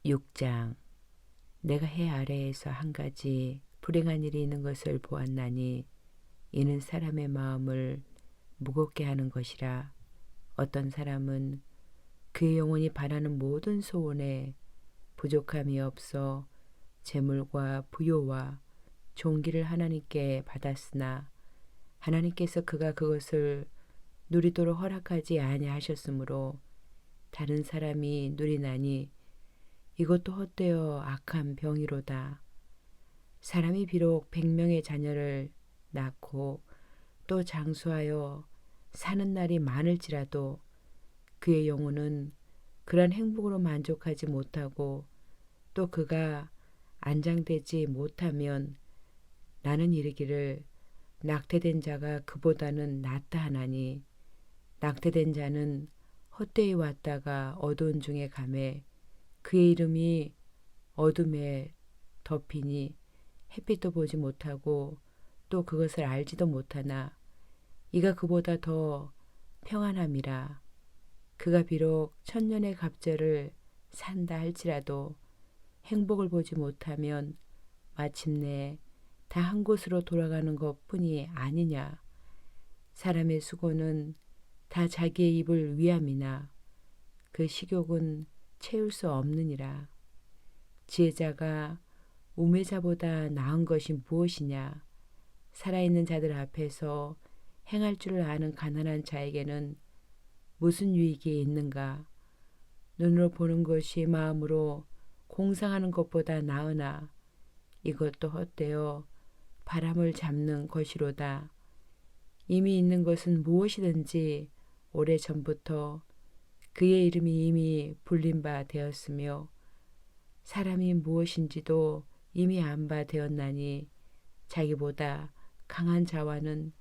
6장. 내가 해 아래에서 한 가지 불행한 일이 있는 것을 보았나니 이는 사람의 마음을 무겁게 하는 것이라. 어떤 사람은 그의 영혼이 바라는 모든 소원에 부족함이 없어 재물과 부요와 존귀를 하나님께 받았으나 하나님께서 그가 그것을 누리도록 허락하지 아니하셨으므로 다른 사람이 누리나니 이것도 헛되어 악한 병이로다. 사람이 비록 100명의 자녀를 낳고 또 장수하여 사는 날이 많을지라도 그의 영혼은 그런 행복으로 만족하지 못하고 또 그가 안장되지 못하면 나는 이르기를 낙태된 자가 그보다는 낫다 하나니 낙태된 자는 헛되이 왔다가 어두운 중에 가매 그의 이름이 어둠에 덮이니 햇빛도 보지 못하고 또 그것을 알지도 못하나 이가 그보다 더 평안함이라. 그가 비록 천년의 갑절을 산다 할지라도 행복을 보지 못하면 마침내 다 한 곳으로 돌아가는 것뿐이 아니냐. 사람의 수고는 다 자기의 입을 위함이나 그 식욕은 채울 수 없느니라. 지혜자가 우매자보다 나은 것이 무엇이냐. 살아있는 자들 앞에서 행할 줄을 아는 가난한 자에게는 무슨 유익이 있는가. 눈으로 보는 것이 마음으로 공상하는 것보다 나으나 이것도 헛되어 바람을 잡는 것이로다. 이미 있는 것은 무엇이든지 오래전부터 그의 이름이 이미 불린 바 되었으며 사람이 무엇인지도 이미 안 바 되었나니 자기보다 강한 자와는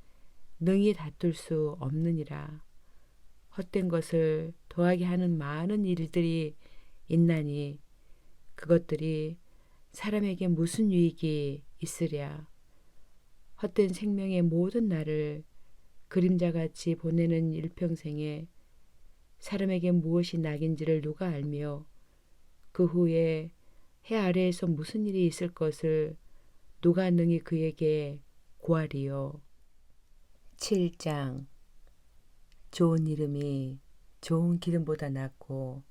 능히 다툴 수 없느니라. 헛된 것을 더하게 하는 많은 일들이 있나니 그것들이 사람에게 무슨 유익이 있으랴. 헛된 생명의 모든 날을 그림자같이 보내는 일평생에 사람에게 무엇이 낙인지를 누가 알며 그 후에 해 아래에서 무슨 일이 있을 것을 누가 능히 그에게 고하리요. 7장. 좋은 이름이 좋은 기름보다 낫고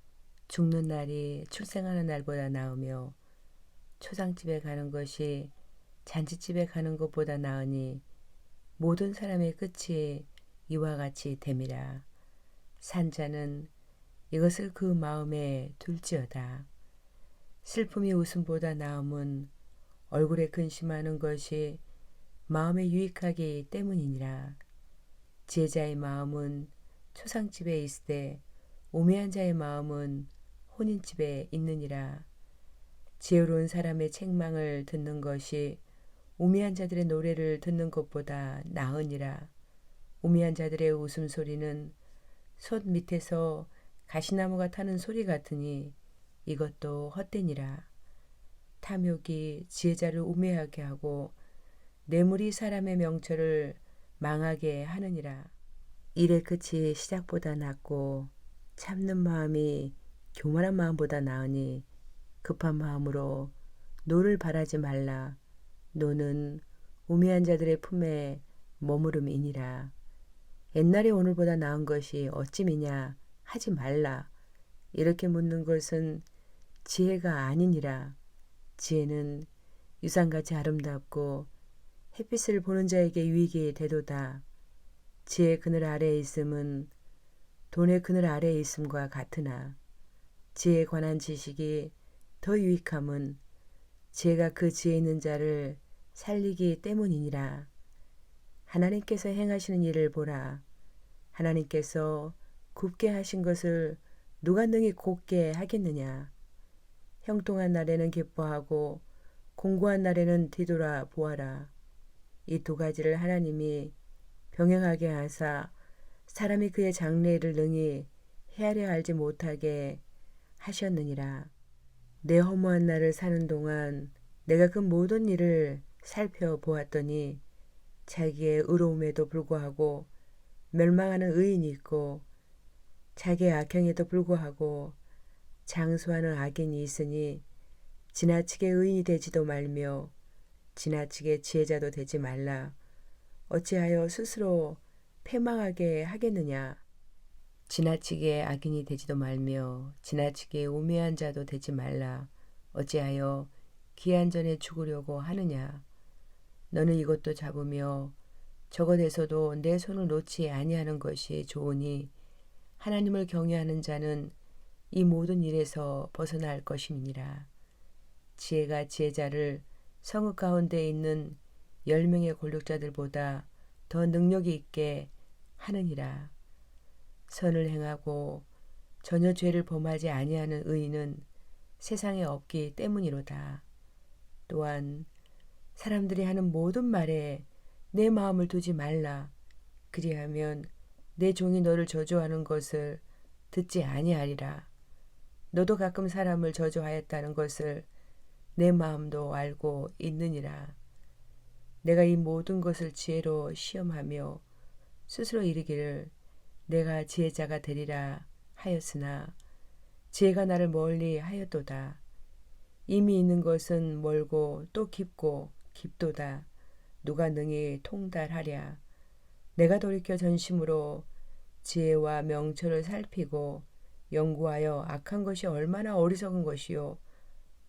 죽는 날이 출생하는 날보다 나으며 초상집에 가는 것이 잔치집에 가는 것보다 나으니 모든 사람의 끝이 이와 같이 됨이라. 산자는 이것을 그 마음에 둘지어다. 슬픔이 웃음보다 나음은 얼굴에 근심하는 것이 마음에 유익하기 때문이니라. 지혜자의 마음은 초상집에 있으되 우매한 자의 마음은 혼인집에 있느니라. 지혜로운 사람의 책망을 듣는 것이 우매한 자들의 노래를 듣는 것보다 나으니라. 우매한 자들의 웃음소리는 솥 밑에서 가시나무가 타는 소리 같으니 이것도 헛되니라. 탐욕이 지혜자를 우매하게 하고 뇌물이 사람의 명철을 망하게 하느니라. 일의 끝이 시작보다 낫고 참는 마음이 교만한 마음보다 나으니 급한 마음으로 노를 바라지 말라. 노는 우매한 자들의 품에 머무름이니라. 옛날에 오늘보다 나은 것이 어찌미냐 하지 말라. 이렇게 묻는 것은 지혜가 아니니라. 지혜는 유산같이 아름답고 햇빛을 보는 자에게 유익이 되도다. 지혜의 그늘 아래에 있음은 돈의 그늘 아래에 있음과 같으나 지혜에 관한 지식이 더 유익함은 지혜가 그 지혜 있는 자를 살리기 때문이니라. 하나님께서 행하시는 일을 보라. 하나님께서 굽게 하신 것을 누가 능히 곧게 하겠느냐. 형통한 날에는 기뻐하고 공고한 날에는 뒤돌아 보아라. 이 두 가지를 하나님이 병행하게 하사 사람이 그의 장래일을 능히 헤아려 알지 못하게 하셨느니라. 내 허무한 날을 사는 동안 내가 그 모든 일을 살펴보았더니 자기의 의로움에도 불구하고 멸망하는 의인이 있고 자기의 악행에도 불구하고 장수하는 악인이 있으니 지나치게 의인이 되지도 말며 지나치게 지혜자도 되지 말라. 어찌하여 스스로 패망하게 하겠느냐. 지나치게 악인이 되지도 말며 지나치게 우매한 자도 되지 말라. 어찌하여 귀한 전에 죽으려고 하느냐. 너는 이것도 잡으며 저것에서도 내 손을 놓지 아니하는 것이 좋으니 하나님을 경외하는 자는 이 모든 일에서 벗어날 것임이니라. 지혜가 지혜자를 성읍 가운데 있는 10명의 권력자들보다 더 능력이 있게 하느니라. 선을 행하고 전혀 죄를 범하지 아니하는 의인은 세상에 없기 때문이로다. 또한 사람들이 하는 모든 말에 내 마음을 두지 말라. 그리하면 내 종이 너를 저주하는 것을 듣지 아니하리라. 너도 가끔 사람을 저주하였다는 것을 내 마음도 알고 있느니라. 내가 이 모든 것을 지혜로 시험하며 스스로 이르기를 내가 지혜자가 되리라 하였으나 지혜가 나를 멀리 하였도다. 이미 있는 것은 멀고 또 깊고 깊도다. 누가 능히 통달하랴. 내가 돌이켜 전심으로 지혜와 명철을 살피고 연구하여 악한 것이 얼마나 어리석은 것이요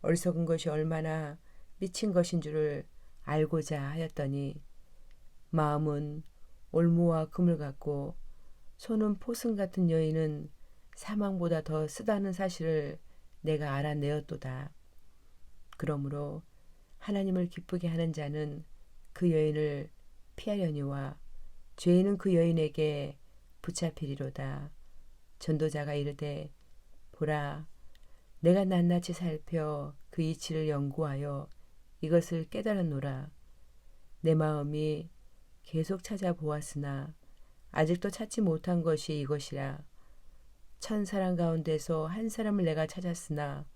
어리석은 것이 얼마나 미친 것인 줄을 알고자 하였더니 마음은 올무와 금을 같고 손은 포승 같은 여인은 사망보다 더 쓰다는 사실을 내가 알아내었도다. 그러므로 하나님을 기쁘게 하는 자는 그 여인을 피하려니와 죄인은 그 여인에게 붙잡히리로다. 전도자가 이르되 보라 내가 낱낱이 살펴 그 이치를 연구하여 이것을 깨달았노라. 내 마음이 계속 찾아보았으나 아직도 찾지 못한 것이 이것이라. 1000사람 가운데서 한 사람을 내가 찾았으나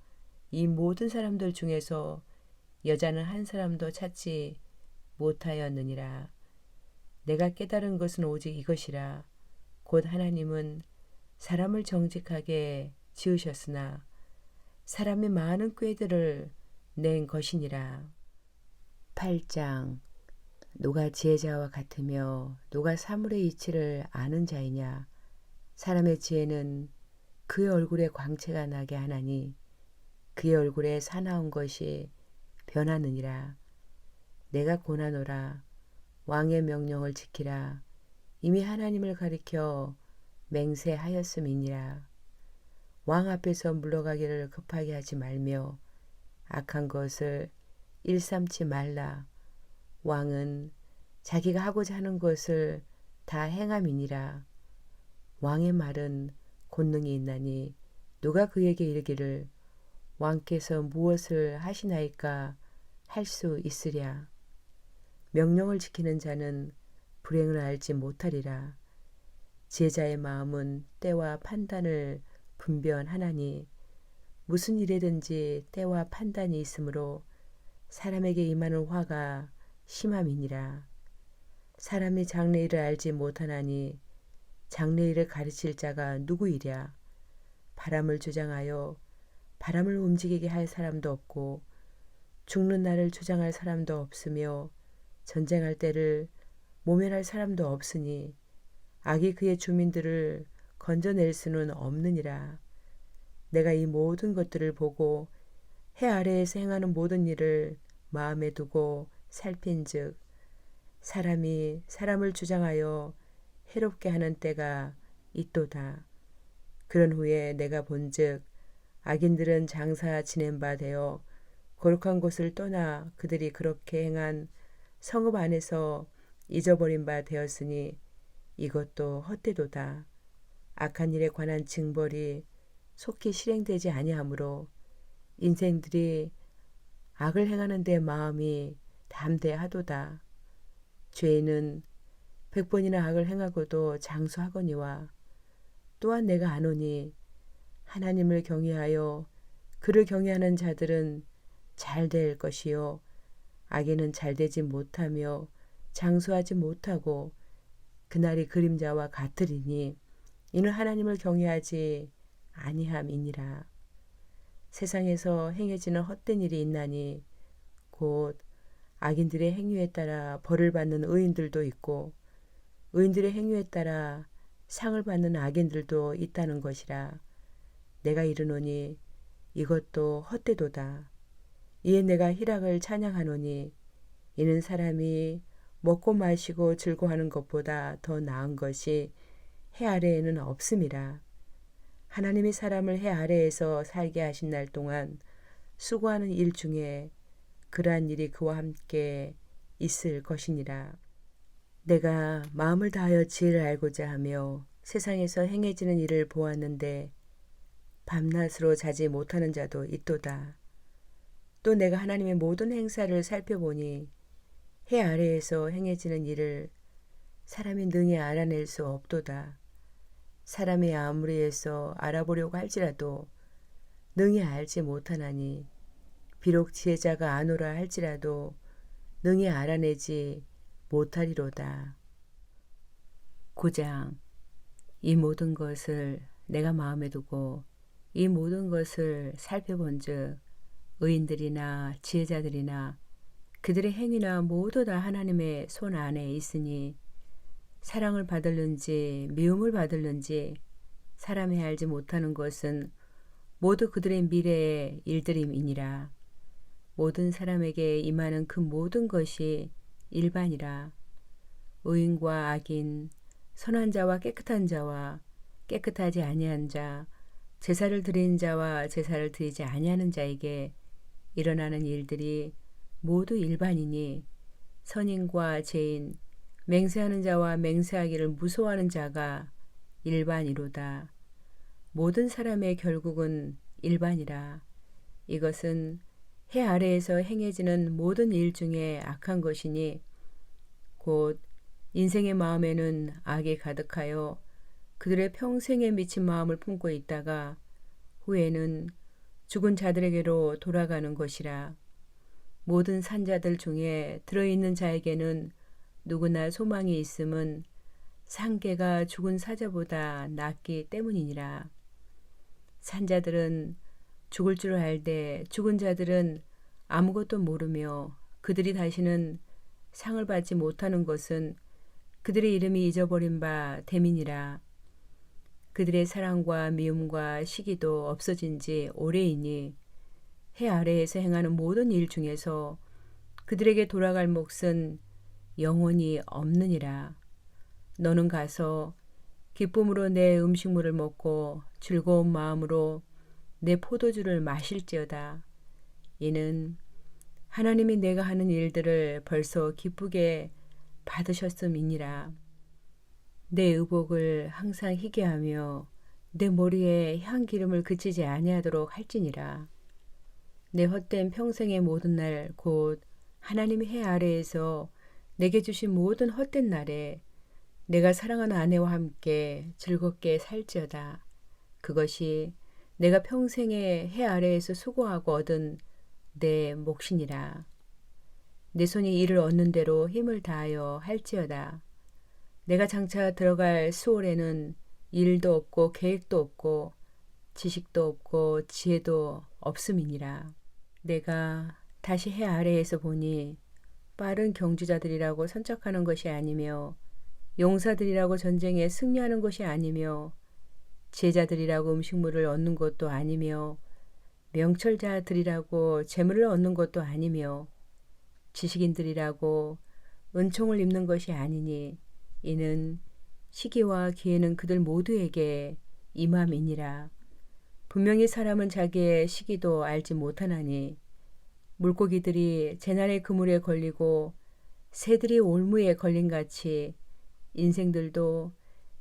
이 모든 사람들 중에서 여자는 한 사람도 찾지 못하였느니라. 내가 깨달은 것은 오직 이것이라. 곧 하나님은 사람을 정직하게 지으셨으나 사람이 많은 꾀들을 낸 것이니라. 8장. 누가 지혜자와 같으며 누가 사물의 이치를 아는 자이냐. 사람의 지혜는 그의 얼굴에 광채가 나게 하나니 그의 얼굴에 사나운 것이 변하느니라. 내가 고나노라. 왕의 명령을 지키라. 이미 하나님을 가리켜 맹세하였음이니라. 왕 앞에서 물러가기를 급하게 하지 말며 악한 것을 일삼지 말라. 왕은 자기가 하고자 하는 것을 다 행함이니라. 왕의 말은 권능이 있나니 누가 그에게 이르기를 왕께서 무엇을 하시나이까 할 수 있으랴. 명령을 지키는 자는 불행을 알지 못하리라. 지혜자의 마음은 때와 판단을 분별하나니 무슨 일에든지 때와 판단이 있으므로 사람에게 임하는 화가 심함이니라. 사람이 장래일을 알지 못하나니 장래일을 가르칠 자가 누구이랴. 바람을 주장하여 바람을 움직이게 할 사람도 없고 죽는 날을 주장할 사람도 없으며 전쟁할 때를 모면할 사람도 없으니 악이 그의 주민들을 건져낼 수는 없느니라. 내가 이 모든 것들을 보고 해 아래에서 행하는 모든 일을 마음에 두고 살핀즉 사람이 사람을 주장하여 해롭게 하는 때가 있도다. 그런 후에 내가 본즉 악인들은 장사 지낸 바 되어 거룩한 곳을 떠나 그들이 그렇게 행한 성읍 안에서 잊어버린 바 되었으니 이것도 헛되도다. 악한 일에 관한 징벌이 속히 실행되지 아니하므로 인생들이 악을 행하는 데 마음이 담대하도다. 죄인은 100번이나 악을 행하고도 장수하거니와 또한 내가 아노니 하나님을 경외하여 그를 경외하는 자들은 잘 될 것이요 악인은 잘되지 못하며 장수하지 못하고 그날이 그림자와 같으리니 이는 하나님을 경외하지 아니함이니라. 세상에서 행해지는 헛된 일이 있나니 곧 악인들의 행위에 따라 벌을 받는 의인들도 있고 의인들의 행위에 따라 상을 받는 악인들도 있다는 것이라. 내가 이르노니 이것도 헛되도다. 이에 내가 희락을 찬양하노니 이는 사람이 먹고 마시고 즐거워하는 것보다 더 나은 것이 해 아래에는 없음이라. 하나님이 사람을 해 아래에서 살게 하신 날 동안 수고하는 일 중에 그러한 일이 그와 함께 있을 것이니라. 내가 마음을 다하여 지혜를 알고자 하며 세상에서 행해지는 일을 보았는데 밤낮으로 자지 못하는 자도 있도다. 또 내가 하나님의 모든 행사를 살펴보니 해 아래에서 행해지는 일을 사람이 능히 알아낼 수 없도다. 사람이 아무리 해서 알아보려고 할지라도 능히 알지 못하나니 비록 지혜자가 아노라 할지라도 능히 알아내지 못하리로다. 9장. 이 모든 것을 내가 마음에 두고 이 모든 것을 살펴본즉 의인들이나 지혜자들이나 그들의 행위나 모두 다 하나님의 손 안에 있으니 사랑을 받을는지 미움을 받을는지 사람이 알지 못하는 것은 모두 그들의 미래의 일들임이니라. 모든 사람에게 임하는 그 모든 것이 일반이라. 의인과 악인, 선한 자와 깨끗한 자와 깨끗하지 아니한 자, 제사를 드린 자와 제사를 드리지 아니하는 자에게 일어나는 일들이 모두 일반이니 선인과 죄인, 맹세하는 자와 맹세하기를 무서워하는 자가 일반이로다. 모든 사람의 결국은 일반이라. 이것은 해 아래에서 행해지는 모든 일 중에 악한 것이니 곧 인생의 마음에는 악이 가득하여 그들의 평생에 미친 마음을 품고 있다가 후에는 죽은 자들에게로 돌아가는 것이라. 모든 산자들 중에 들어있는 자에게는 누구나 소망이 있음은 상계가 죽은 사자보다 낫기 때문이니라. 산자들은 죽을 줄 알되 죽은 자들은 아무것도 모르며 그들이 다시는 상을 받지 못하는 것은 그들의 이름이 잊어버린 바 됨이니라. 그들의 사랑과 미움과 시기도 없어진 지 오래이니 해 아래에서 행하는 모든 일 중에서 그들에게 돌아갈 몫은 영원히 없느니라. 너는 가서 기쁨으로 내 음식물을 먹고 즐거운 마음으로 내 포도주를 마실지어다. 이는 하나님이 내가 하는 일들을 벌써 기쁘게 받으셨음이니라. 내 의복을 항상 희게 하며 내 머리에 향기름을 그치지 아니하도록 할지니라. 내 헛된 평생의 모든 날 곧 하나님의 해 아래에서 내게 주신 모든 헛된 날에 내가 사랑하는 아내와 함께 즐겁게 살지어다. 그것이 내가 평생에 해 아래에서 수고하고 얻은 내 몫이니라. 내 손이 이를 얻는 대로 힘을 다하여 할지어다. 내가 장차 들어갈 수월에는 일도 없고 계획도 없고 지식도 없고 지혜도 없음이니라. 내가 다시 해 아래에서 보니 빠른 경주자들이라고 선척하는 것이 아니며 용사들이라고 전쟁에 승리하는 것이 아니며 제자들이라고 음식물을 얻는 것도 아니며 명철자들이라고 재물을 얻는 것도 아니며 지식인들이라고 은총을 입는 것이 아니니 이는 시기와 기회는 그들 모두에게 임함이니라. 분명히 사람은 자기의 시기도 알지 못하나니 물고기들이 제날의 그물에 걸리고 새들이 올무에 걸림같이 인생들도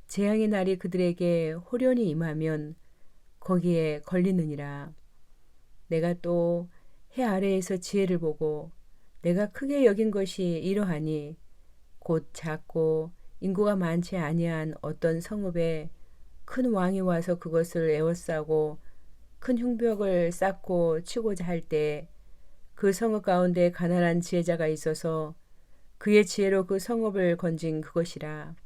재앙의 날이 그들에게 호련히 임하면 거기에 걸리느니라. 내가 또 해 아래에서 지혜를 보고 내가 크게 여긴 것이 이러하니 곧 작고 인구가 많지 아니한 어떤 성읍에 큰 왕이 와서 그것을 에워싸고 큰 흉벽을 쌓고 치고자 할 때 그 성읍 가운데 가난한 지혜자가 있어서 그의 지혜로 그 성읍을 건진 그것이라.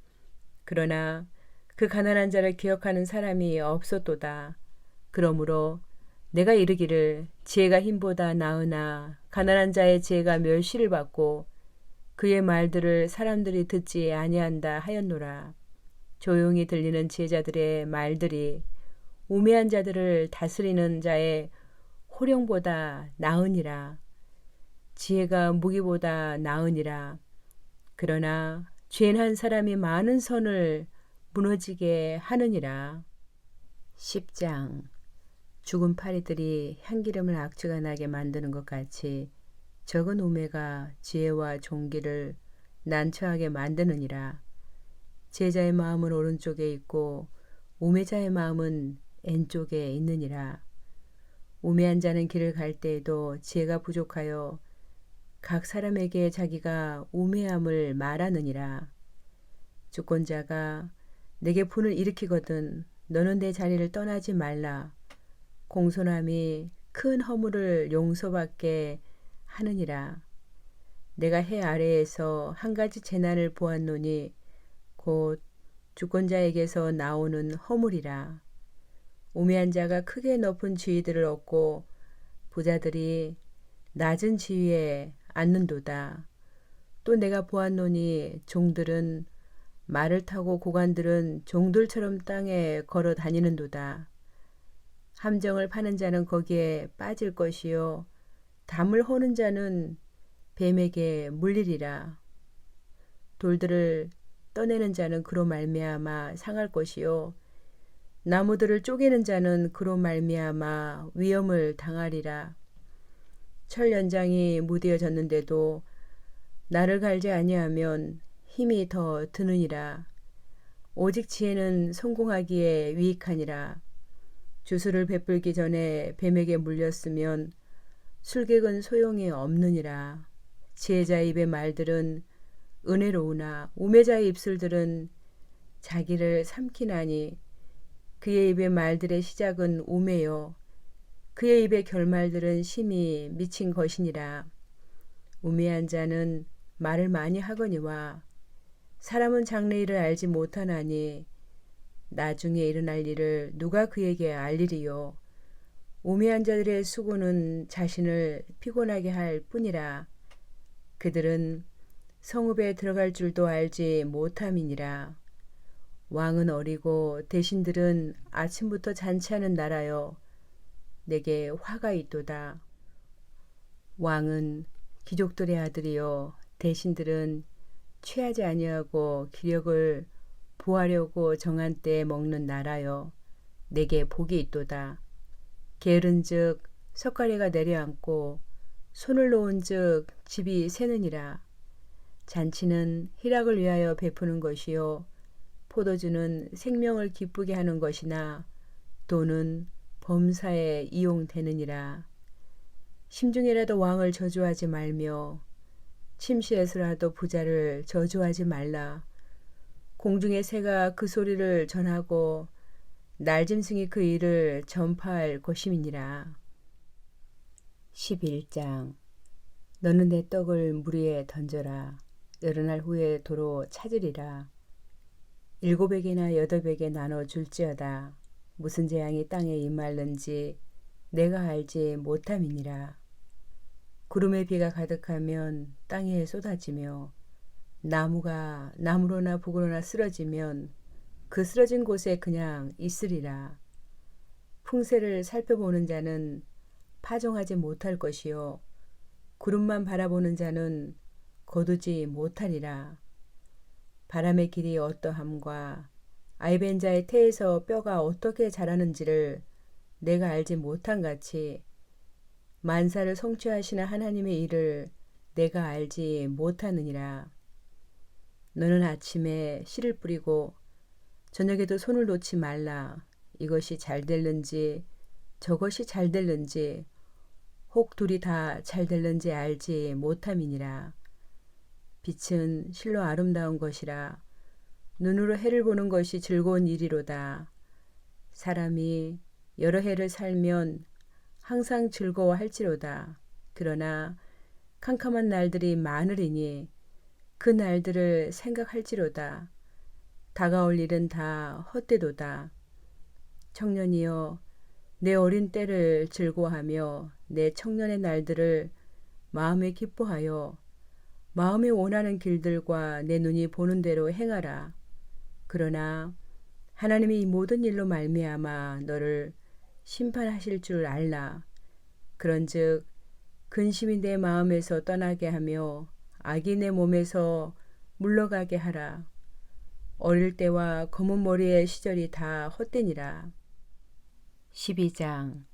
그러나 그 가난한 자를 기억하는 사람이 없었도다. 그러므로 내가 이르기를 지혜가 힘보다 나으나 가난한 자의 지혜가 멸시를 받고 그의 말들을 사람들이 듣지 아니한다 하였노라. 조용히 들리는 지혜자들의 말들이 우매한 자들을 다스리는 자의 호령보다 나으니라. 지혜가 무기보다 나으니라. 그러나 죄한 사람이 많은 선을 무너지게 하느니라. 10장. 죽은 파리들이 향기름을 악취가 나게 만드는 것 같이 적은 우매가 지혜와 존귀를 난처하게 만드느니라. 지혜자의 마음은 오른쪽에 있고 우매자의 마음은 왼쪽에 있느니라. 우매한 자는 길을 갈 때에도 지혜가 부족하여 각 사람에게 자기가 우매함을 말하느니라. 주권자가 내게 분을 일으키거든 너는 내 자리를 떠나지 말라. 공손함이 큰 허물을 용서받게 하느니라. 내가 해 아래에서 한 가지 재난을 보았노니 곧 주권자에게서 나오는 허물이라. 우매한 자가 크게 높은 지위들을 얻고 부자들이 낮은 지위에 앉는도다. 또 내가 보았노니 종들은 말을 타고 고관들은 종들처럼 땅에 걸어 다니는도다. 함정을 파는 자는 거기에 빠질 것이요 담을 허는 자는 뱀에게 물리리라. 돌들을 떠내는 자는 그로 말미암아 상할 것이요 나무들을 쪼개는 자는 그로 말미암아 위험을 당하리라. 철 연장이 무뎌졌는데도 나를 갈지 아니하면 힘이 더 드느니라. 오직 지혜는 성공하기에 유익하니라. 주술을 베풀기 전에 뱀에게 물렸으면 술객은 소용이 없느니라. 지혜자의 입의 말들은 은혜로우나 우매자의 입술들은 자기를 삼키나니 그의 입의 말들의 시작은 우매요 그의 입의 결말들은 심히 미친 것이니라. 우매한 자는 말을 많이 하거니와 사람은 장래일을 알지 못하나니 나중에 일어날 일을 누가 그에게 알리리요. 우매한 자들의 수고는 자신을 피곤하게 할 뿐이라. 그들은 성읍에 들어갈 줄도 알지 못함이니라. 왕은 어리고 대신들은 아침부터 잔치하는 나라여 내게 화가 있도다. 왕은 귀족들의 아들이요 대신들은 취하지 아니하고 기력을 보하려고 정한 때에 먹는 나라여 내게 복이 있도다. 게으른즉 석가래가 내려앉고 손을 놓은즉 집이 새느니라. 잔치는 희락을 위하여 베푸는 것이요 포도주는 생명을 기쁘게 하는 것이나 돈은 범사에 이용되느니라. 심중에라도 왕을 저주하지 말며 침실에서라도 부자를 저주하지 말라. 공중의 새가 그 소리를 전하고 날짐승이 그 일을 전파할 것임이니라. 11장. 너는 내 떡을 물 위에 던져라. 여러 날 후에 도로 찾으리라. 7에게나 8에게 나눠 줄지어다. 무슨 재앙이 땅에 임할는지 내가 알지 못함이니라. 구름에 비가 가득하면 땅에 쏟아지며 나무가 나무로나 북으로나 쓰러지면 그 쓰러진 곳에 그냥 있으리라. 풍세를 살펴보는 자는 파종하지 못할 것이요 구름만 바라보는 자는 거두지 못하리라. 바람의 길이 어떠함과 아이벤자의 태에서 뼈가 어떻게 자라는지를 내가 알지 못한 같이 만사를 성취하시는 하나님의 일을 내가 알지 못하느니라. 너는 아침에 씨를 뿌리고 저녁에도 손을 놓지 말라. 이것이 잘 될는지 저것이 잘 될는지 혹 둘이 다 잘 될는지 알지 못함이니라. 빛은 실로 아름다운 것이라. 눈으로 해를 보는 것이 즐거운 일이로다. 사람이 여러 해를 살면 항상 즐거워할지로다. 그러나 캄캄한 날들이 많으리니 그 날들을 생각할지로다. 다가올 일은 다 헛되도다. 청년이여 내 어린 때를 즐거워하며 내 청년의 날들을 마음에 기뻐하여 마음이 원하는 길들과 내 눈이 보는 대로 행하라. 그러나 하나님이 이 모든 일로 말미암아 너를 심판하실 줄 알라. 그런즉 근심이 내 마음에서 떠나게 하며 악이 내 몸에서 물러가게 하라. 어릴 때와 검은 머리의 시절이 다 헛되니라. 12장.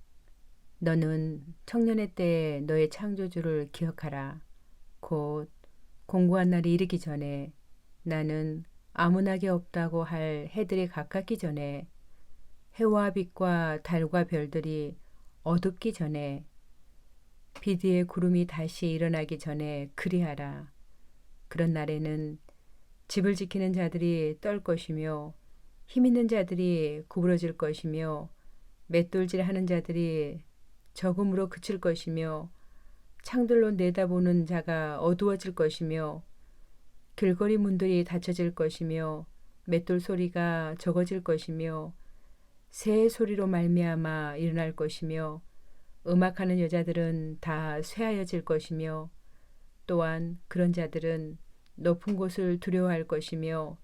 너는 청년의 때에 너의 창조주를 기억하라. 곧 공고한 날이 이르기 전에 나는 아무나게 없다고 할 해들이 가깝기 전에 해와 빛과 달과 별들이 어둡기 전에 빛 위에 구름이 다시 일어나기 전에 그리하라. 그런 날에는 집을 지키는 자들이 떨 것이며 힘 있는 자들이 구부러질 것이며 맷돌질하는 자들이 적음으로 그칠 것이며 창들로 내다보는 자가 어두워질 것이며 길거리 문들이 닫혀질 것이며 맷돌 소리가 적어질 것이며 새의 소리로 말미암아 일어날 것이며 음악하는 여자들은 다 쇠하여질 것이며 또한 그런 자들은 높은 곳을 두려워할 것이며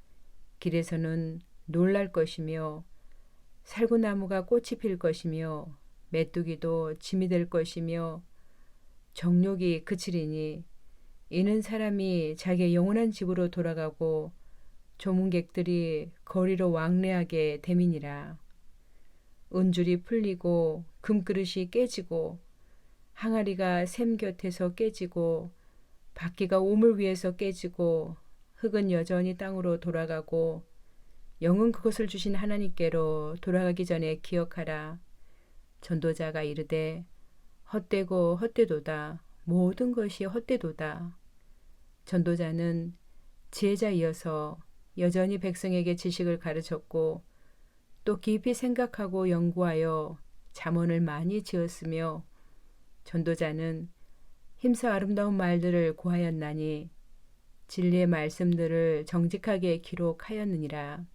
길에서는 놀랄 것이며 살구나무가 꽃이 필 것이며 메뚜기도 짐이 될 것이며 정욕이 그치리니 이는 사람이 자기의 영원한 집으로 돌아가고 조문객들이 거리로 왕래하게 됨이니라. 은줄이 풀리고 금그릇이 깨지고 항아리가 샘 곁에서 깨지고 바퀴가 우물 위에서 깨지고 흙은 여전히 땅으로 돌아가고 영은 그것을 주신 하나님께로 돌아가기 전에 기억하라. 전도자가 이르되 헛되고 헛되도다. 모든 것이 헛되도다. 전도자는 지혜자이어서 여전히 백성에게 지식을 가르쳤고 또 깊이 생각하고 연구하여 잠언을 많이 지었으며 전도자는 힘써 아름다운 말들을 고하였나니 진리의 말씀들을 정직하게 기록하였느니라.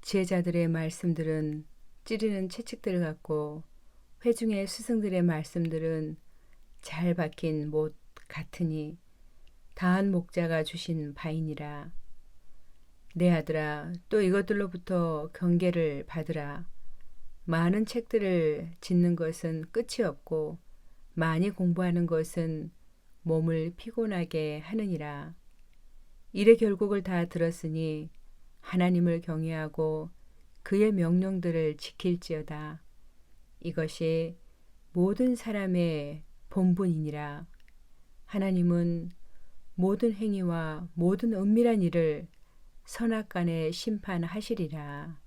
지혜자들의 말씀들은 찌르는 채찍들 같고 회중의 스승들의 말씀들은 잘 박힌 못 같으니 다한 목자가 주신 바이니라. 내 아들아, 또 이것들로부터 경계를 받으라. 많은 책들을 짓는 것은 끝이 없고 많이 공부하는 것은 몸을 피곤하게 하느니라. 일의 결국을 다 들었으니 하나님을 경외하고 그의 명령들을 지킬지어다. 이것이 모든 사람의 본분이니라. 하나님은 모든 행위와 모든 은밀한 일을 선악간에 심판하시리라.